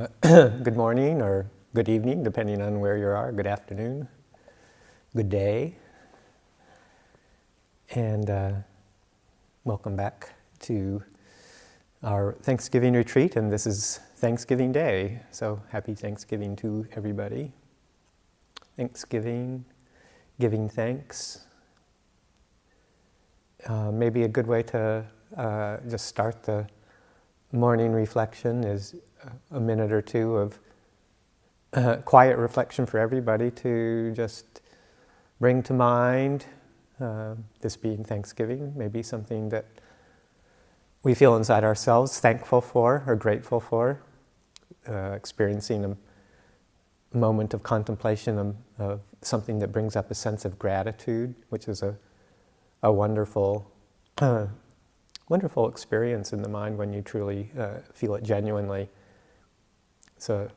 Good morning or good evening, depending on where you are. Good afternoon, good day, and welcome back to our Thanksgiving retreat. And this is Thanksgiving Day, so happy Thanksgiving to everybody. Thanksgiving, giving thanks. Maybe a good way to just start the morning reflection is a minute or two of quiet reflection for everybody to just bring to mind, this being Thanksgiving, maybe something that we feel inside ourselves thankful for or grateful for, experiencing a moment of contemplation of something that brings up a sense of gratitude, which is a wonderful wonderful experience in the mind when you truly feel it genuinely. So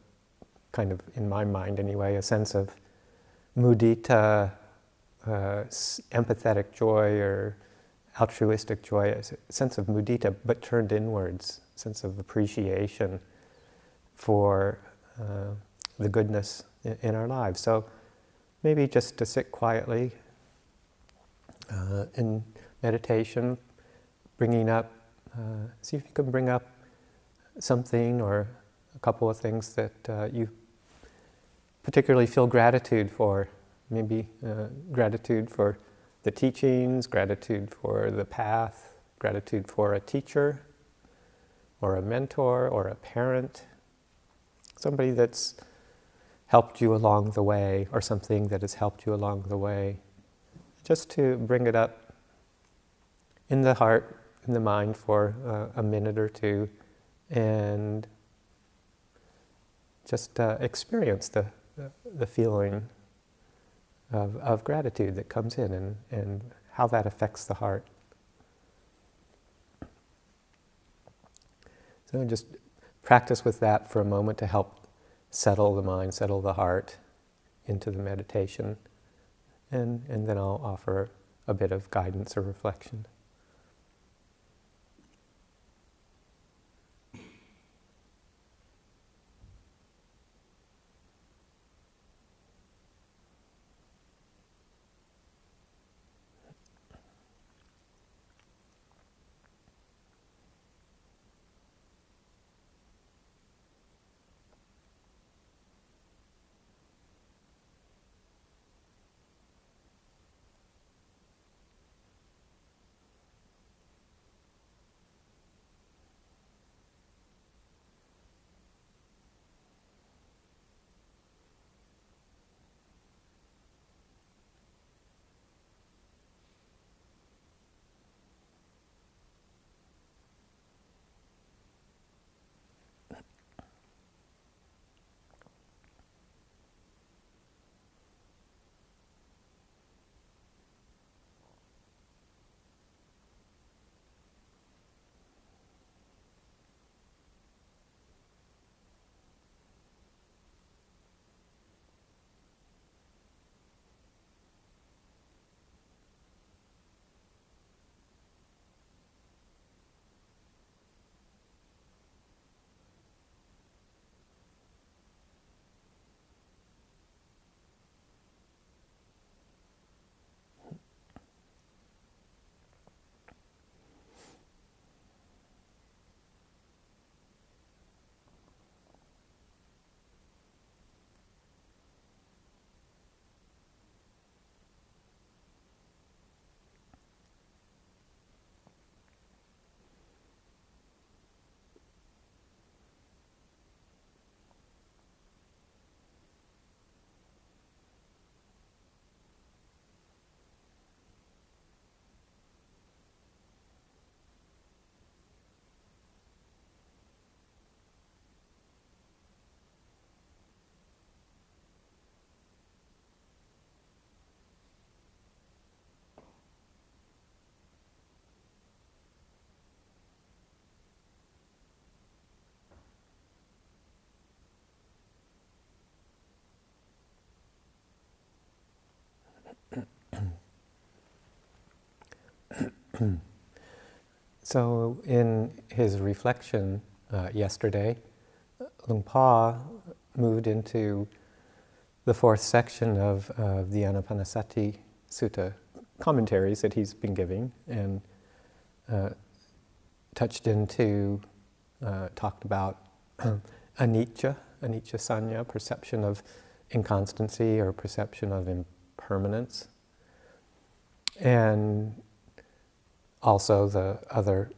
kind of, in my mind anyway, a sense of mudita, empathetic joy or altruistic joy, a sense of mudita but turned inwards, a sense of appreciation for the goodness in our lives. So maybe just to sit quietly in meditation, bringing up, see if you can bring up something or a couple of things that you particularly feel gratitude for. Maybe gratitude for the teachings, gratitude for the path, gratitude for a teacher or a mentor or a parent, somebody that's helped you along the way or something that has helped you along the way. Just to bring it up in the heart, in the mind for a minute or two, and just experience the feeling of gratitude that comes in and how that affects the heart. So just practice with that for a moment to help settle the mind, settle the heart into the meditation, and then I'll offer a bit of guidance or reflection. So in his reflection yesterday, Luang Por moved into the fourth section of the Anapanasati Sutta commentaries that he's been giving, and touched into, talked about anicca sanya, perception of inconstancy or perception of impermanence, and also the other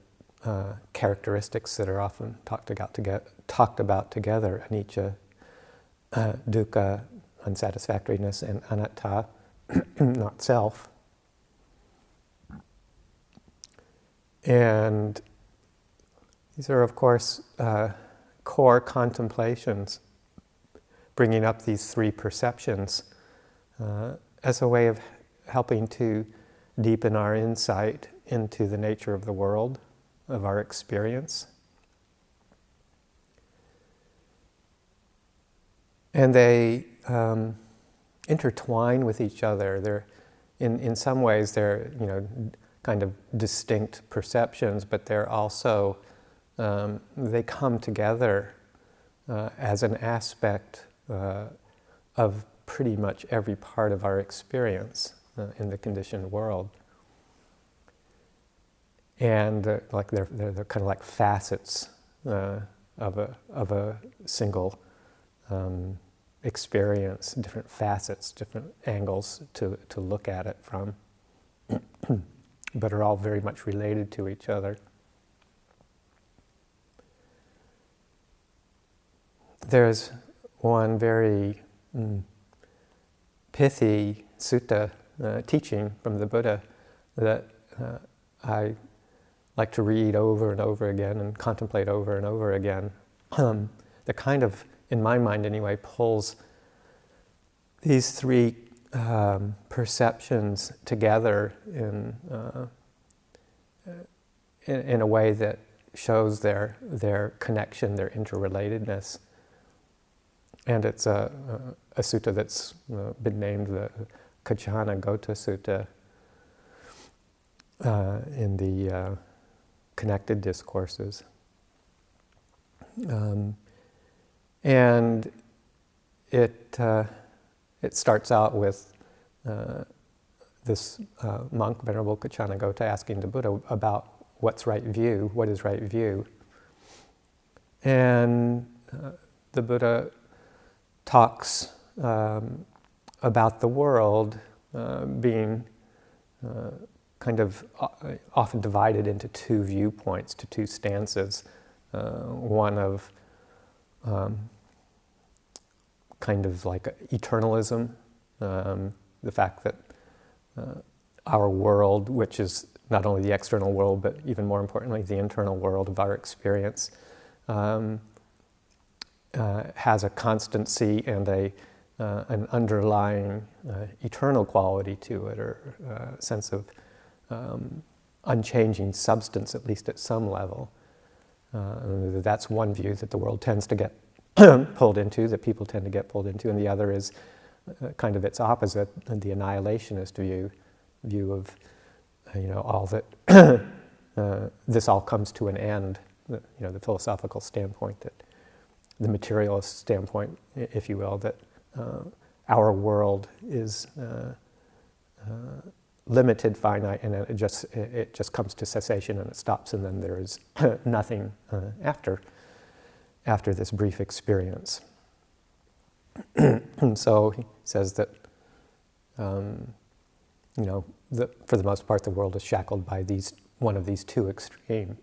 characteristics that are often talked about together, anicca, dukkha, unsatisfactoriness, and anatta, not self. And these are, of course, core contemplations, bringing up these three perceptions as a way of helping to deepen our insight into the nature of the world, of our experience. And they intertwine with each other. They're, in some ways, they're kind of distinct perceptions, but they're also they come together as an aspect of pretty much every part of our experience in the conditioned world. And like they're kind of like facets of a single experience, different facets, different angles to look at it from, but are all very much related to each other. There's one very pithy sutta teaching from the Buddha that I like to read over and over again and contemplate over and over again. The kind of, in my mind anyway, pulls these three perceptions together in a way that shows their connection, their interrelatedness. And it's a sutta that's been named the Kachana Gota Sutta in the connected discourses. And it starts out with this monk, Venerable Kachana Gota, asking the Buddha about what's right view, what is right view. And the Buddha talks about the world being kind of often divided into two viewpoints, to two stances. One of kind of like eternalism, the fact that our world, which is not only the external world, but even more importantly, the internal world of our experience, has a constancy and an underlying eternal quality to it, or a sense of unchanging substance, at least at some level. That's one view that the world tends to get pulled into, that people tend to get pulled into, and the other is kind of its opposite, the annihilationist view of all that this all comes to an end. The philosophical standpoint, that the materialist standpoint, if you will, that our world is limited, finite, and it just comes to cessation and it stops, and then there is nothing after this brief experience. So he says that for the most part, the world is shackled by one of these two extremes.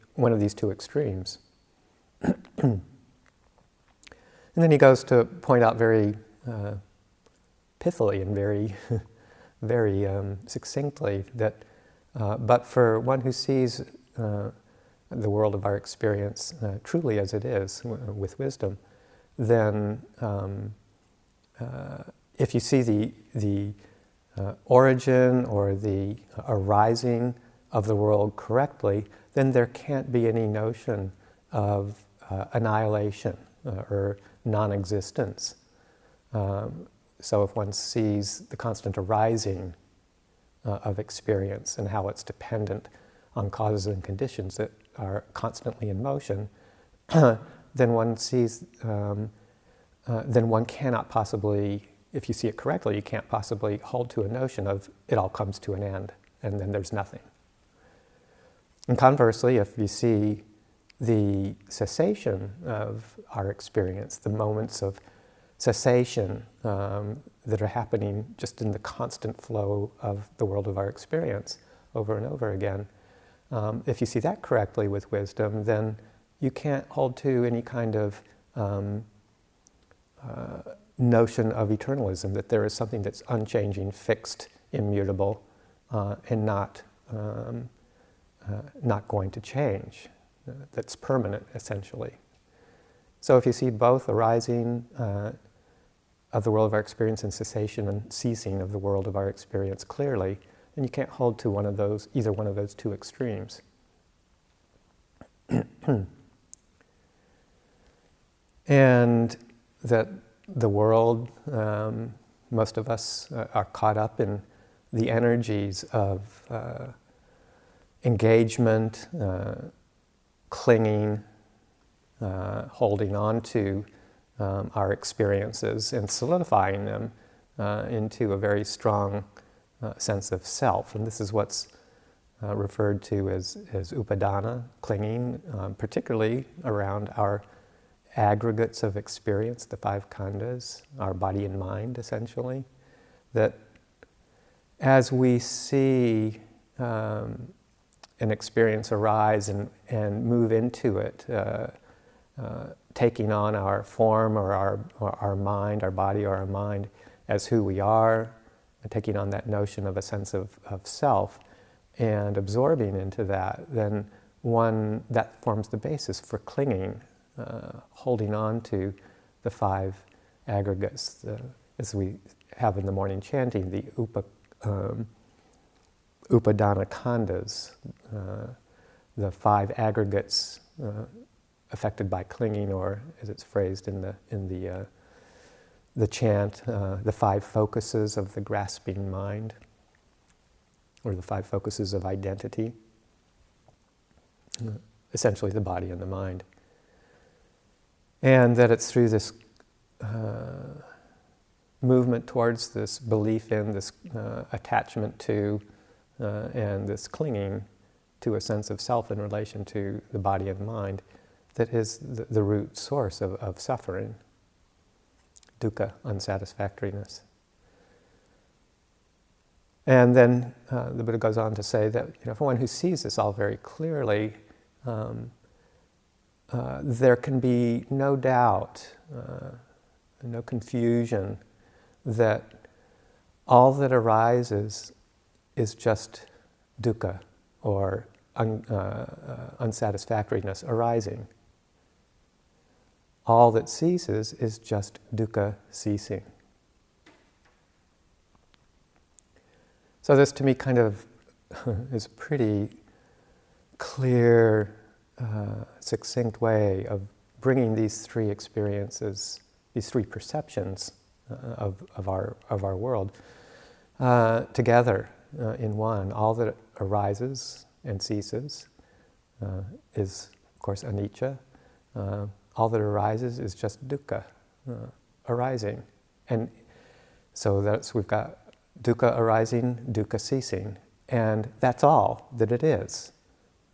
And then he goes to point out very pithily and very, very succinctly that, but for one who sees the world of our experience truly as it is, with wisdom, then if you see the origin or the arising of the world correctly, then there can't be any notion of annihilation or non-existence. So if one sees the constant arising of experience and how it's dependent on causes and conditions that are constantly in motion, then one sees, then one cannot possibly, if you see it correctly, you can't possibly hold to a notion of it all comes to an end and then there's nothing. And conversely, if you see the cessation of our experience, the moments of cessation that are happening just in the constant flow of the world of our experience over and over again, if you see that correctly with wisdom, then you can't hold to any kind of notion of eternalism, that there is something that's unchanging, fixed, immutable, and not going to change, that's permanent, essentially. So if you see both arising of the world of our experience and cessation and ceasing of the world of our experience clearly, then you can't hold to either one of those two extremes. And that the world, most of us are caught up in the energies of engagement, clinging, holding on to our experiences and solidifying them into a very strong sense of self. And this is what's referred to as upadana, clinging, particularly around our aggregates of experience, the five khandhas, our body and mind, essentially. That as we see an experience arise and move into it, taking on our form or our mind, our body or our mind as who we are, and taking on that notion of a sense of self and absorbing into that, then that forms the basis for clinging, holding on to the five aggregates, as we have in the morning chanting, the upadana khandhas, the five aggregates affected by clinging, or as it's phrased in the chant, the five focuses of the grasping mind, or the five focuses of identity, essentially the body and the mind. And that it's through this movement towards this belief in, this attachment to, and this clinging to a sense of self in relation to the body and mind, that is the root source of suffering, dukkha, unsatisfactoriness. And then the Buddha goes on to say that, for one who sees this all very clearly, there can be no doubt, no confusion that all that arises is just dukkha, or unsatisfactoriness arising. All that ceases is just dukkha ceasing. So this, to me, kind of is a pretty clear, succinct way of bringing these three experiences, these three perceptions of our world together in one. All that arises and ceases is, of course, anicca. All that arises is just dukkha arising. And so we've got dukkha arising, dukkha ceasing. And that's all that it is.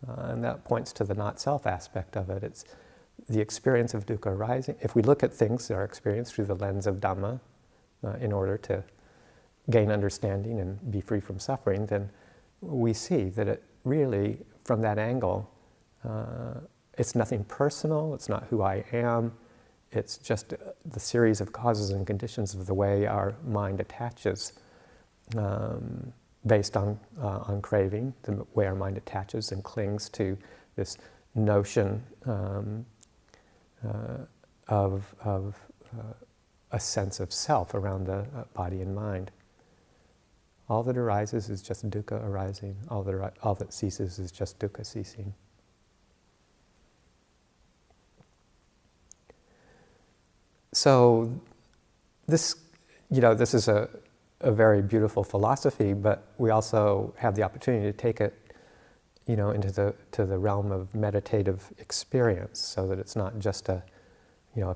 And that points to the not-self aspect of it. It's the experience of dukkha arising. If we look at things that are experienced through the lens of Dhamma in order to gain understanding and be free from suffering, then we see that it really, from that angle, it's nothing personal, it's not who I am, it's just the series of causes and conditions of the way our mind attaches based on craving, the way our mind attaches and clings to this notion of a sense of self around the body and mind. All that arises is just dukkha arising. All that ceases is just dukkha ceasing. So this is a very beautiful philosophy, but we also have the opportunity to take it into the realm of meditative experience, so that it's not just a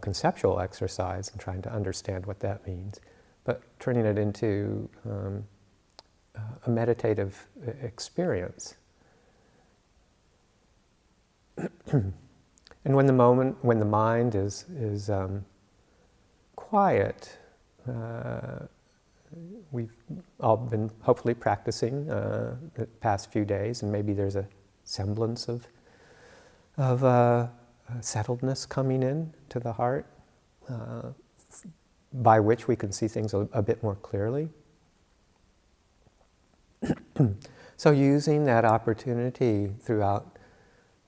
conceptual exercise and trying to understand what that means, but turning it into a meditative experience. And when the mind is quiet, we've all been hopefully practicing the past few days, and maybe there's a semblance of settledness coming in to the heart, by which we can see things a bit more clearly. So using that opportunity throughout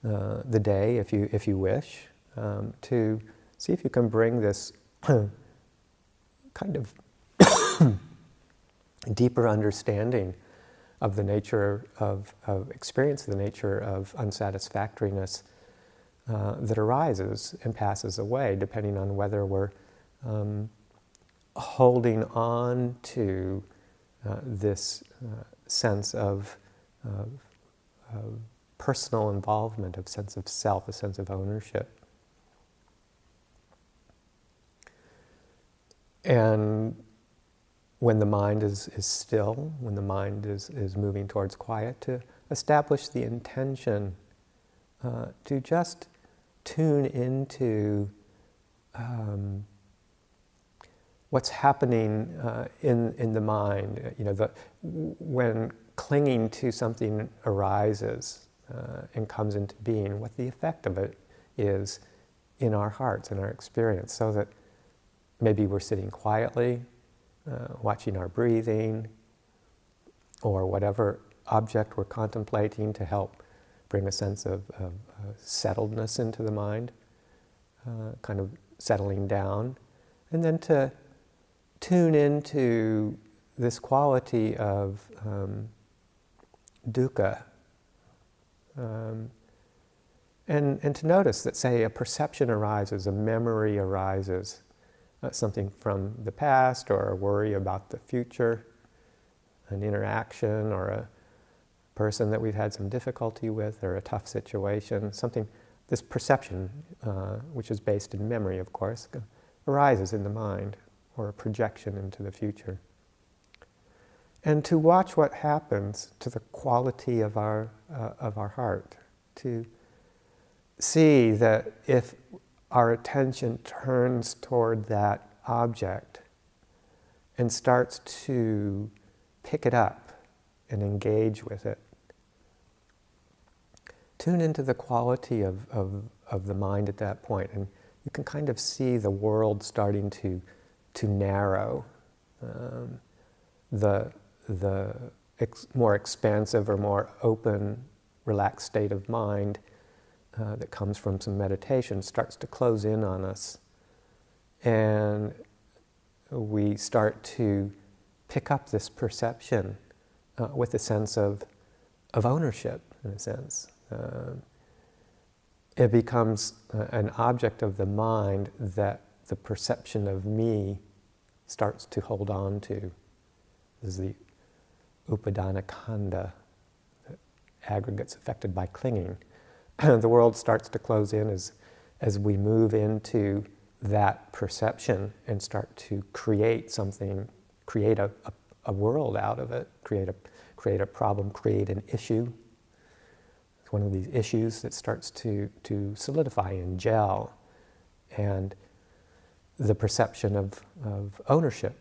the day, if you wish, to see if you can bring this kind of deeper understanding of the nature of experience, the nature of unsatisfactoriness that arises and passes away, depending on whether we're holding on to this sense of personal involvement, of sense of self, a sense of ownership. And when the mind is still, when the mind is moving towards quiet, to establish the intention to just tune into what's happening in the mind. When clinging to something arises and comes into being, what the effect of it is in our hearts, in our experience, so that maybe we're sitting quietly, watching our breathing, or whatever object we're contemplating to help bring a sense of settledness into the mind, kind of settling down, and then to tune into this quality of dukkha, and to notice that, say, a perception arises, a memory arises, something from the past, or a worry about the future, an interaction, or a person that we've had some difficulty with, or a tough situation, something, this perception, which is based in memory, of course, arises in the mind, or a projection into the future. And to watch what happens to the quality of our heart, to see that if our attention turns toward that object and starts to pick it up and engage with it, tune into the quality of the mind at that point, and you can kind of see the world starting to narrow. The more expansive or more open, relaxed state of mind that comes from some meditation starts to close in on us, and we start to pick up this perception with a sense of ownership, in a sense. It becomes an object of the mind that the perception of me starts to hold on to. This is the upadana khandha, the aggregates affected by clinging. The world starts to close in as we move into that perception and start to create something, create a world out of it, create a problem, create an issue. It's one of these issues that starts to solidify and gel, and the perception of ownership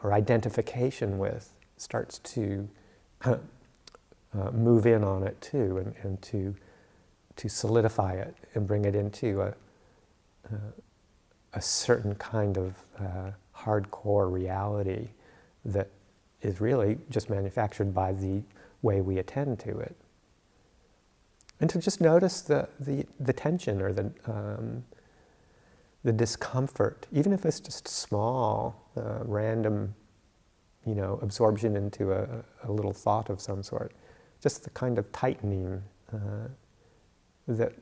or identification with starts to move in on it too, and to solidify it and bring it into a certain kind of hardcore reality that is really just manufactured by the way we attend to it. And to just notice the tension or the discomfort, even if it's just small, random, absorption into a little thought of some sort, just the kind of tightening that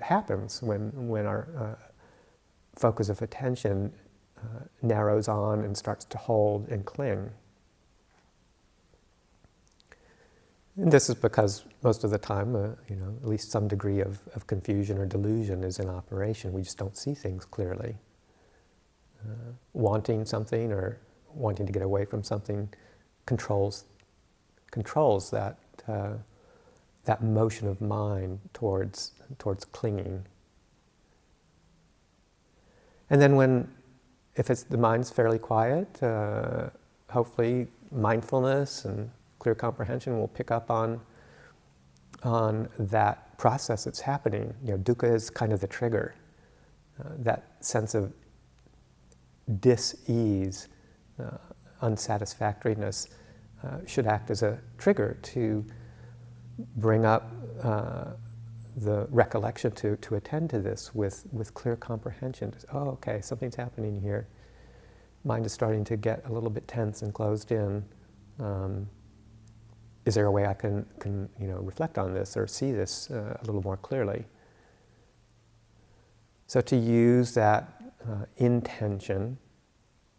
happens when our focus of attention narrows on and starts to hold and cling. And this is because most of the time, at least some degree of confusion or delusion is in operation. We just don't see things clearly. Wanting something or wanting to get away from something controls that that motion of mind towards clinging. And then if the mind's fairly quiet, hopefully mindfulness and clear comprehension will pick up on that process that's happening. Dukkha is kind of the trigger. That sense of dis-ease, unsatisfactoriness, should act as a trigger to bring up the recollection to attend to this with clear comprehension. Oh, okay, something's happening here. Mind is starting to get a little bit tense and closed in. Is there a way I can reflect on this or see this a little more clearly? So to use that intention,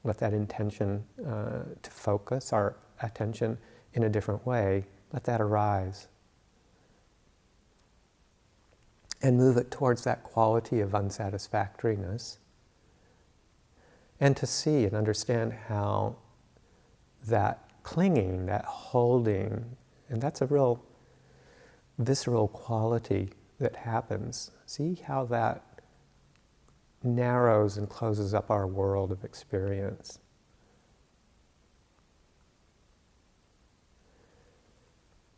let that intention to focus our attention in a different way, let that arise. And move it towards that quality of unsatisfactoriness. And to see and understand how that clinging, that holding, and that's a real visceral quality that happens. See how that narrows and closes up our world of experience.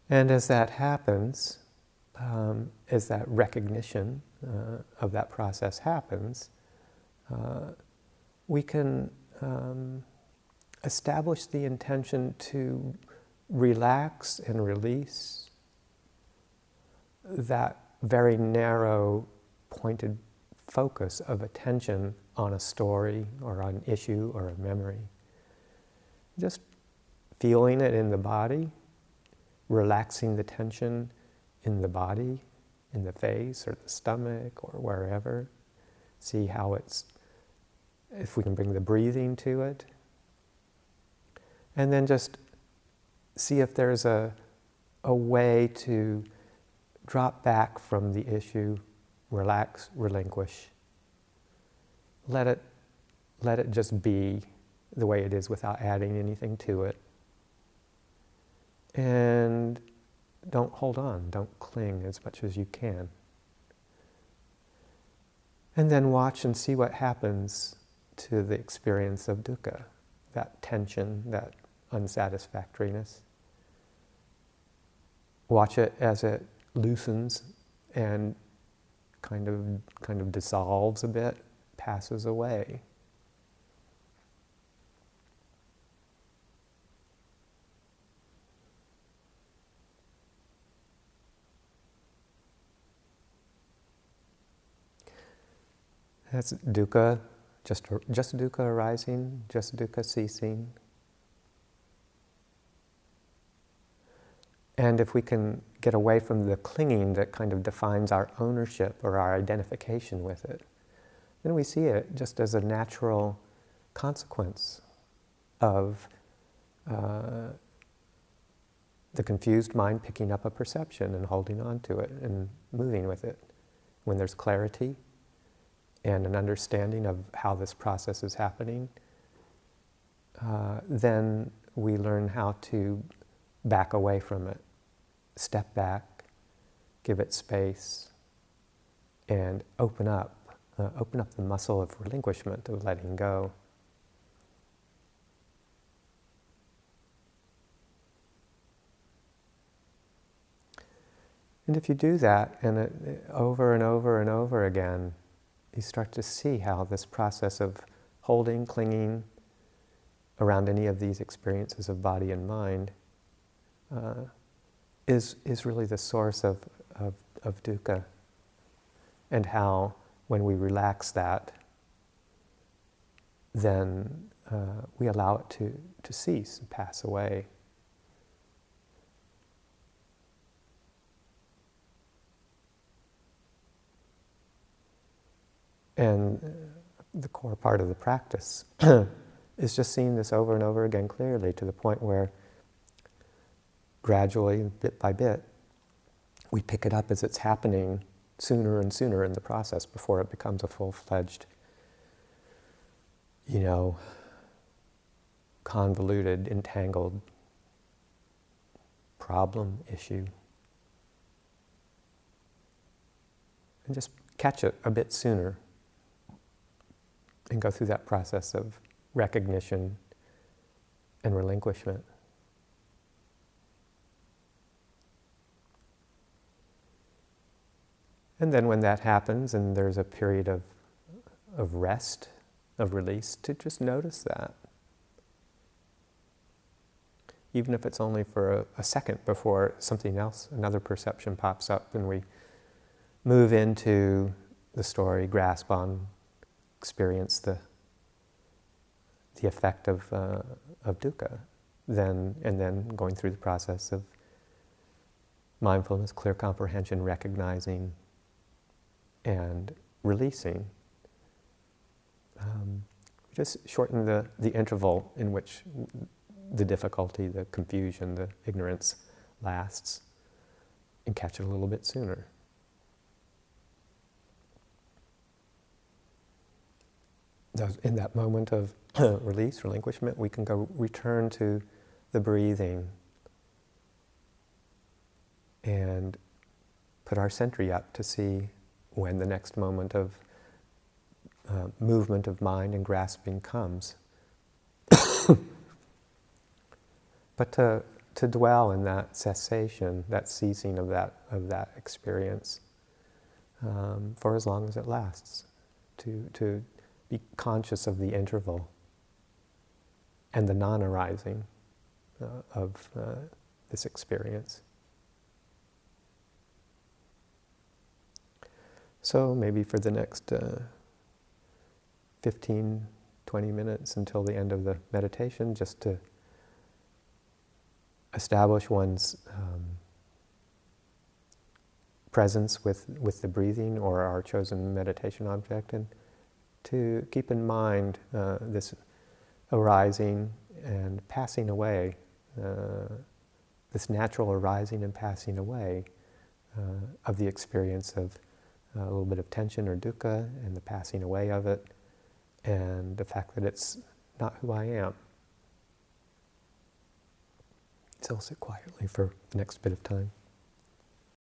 And as that happens, as that recognition of that process happens, we can establish the intention to relax and release that very narrow, pointed focus of attention on a story or on an issue or a memory. Just feeling it in the body, relaxing the tension in the body, in the face or the stomach or wherever. See how if we can bring the breathing to it. And then just see if there's a way to drop back from the issue, relax, relinquish. Let it just be the way it is without adding anything to it. And don't hold on, don't cling as much as you can. And then watch and see what happens to the experience of dukkha, that tension, that unsatisfactoriness. Watch it as it loosens and kind of dissolves a bit, passes away. That's dukkha, just dukkha arising, just dukkha ceasing. And if we can get away from the clinging that kind of defines our ownership or our identification with it, then we see it just as a natural consequence of the confused mind picking up a perception and holding on to it and moving with it. When there's clarity and an understanding of how this process is happening, then we learn how to back away from it, step back, give it space, and open up the muscle of relinquishment, of letting go. And if you do that, and over and over and over again, you start to see how this process of holding, clinging around any of these experiences of body and mind is really the source of dukkha, and how when we relax that, then we allow it to cease and pass away. And the core part of the practice is just seeing this over and over again clearly, to the point where gradually, bit by bit, we pick it up as it's happening sooner and sooner in the process before it becomes a full-fledged, convoluted, entangled problem, issue. And just catch it a bit sooner and go through that process of recognition and relinquishment. And then when that happens and there's a period of rest, of release, to just notice that. Even if it's only for a second before something else, another perception pops up and we move into the story, grasp on, experience the effect of dukkha, and then going through the process of mindfulness, clear comprehension, recognizing and releasing. Just shorten the interval in which the difficulty, the confusion, the ignorance lasts, and catch it a little bit sooner. In that moment of release, relinquishment, we can go return to the breathing and put our sentry up to see when the next moment of movement of mind and grasping comes. But to dwell in that cessation, that ceasing of that experience for as long as it lasts, to be conscious of the interval and the non-arising of this experience. So maybe for the next 15, 20 minutes until the end of the meditation, just to establish one's presence with the breathing or our chosen meditation object, and to keep in mind this arising and passing away, this natural arising and passing away of the experience of a little bit of tension or dukkha, and the passing away of it, and the fact that it's not who I am. So I'll sit quietly for the next bit of time.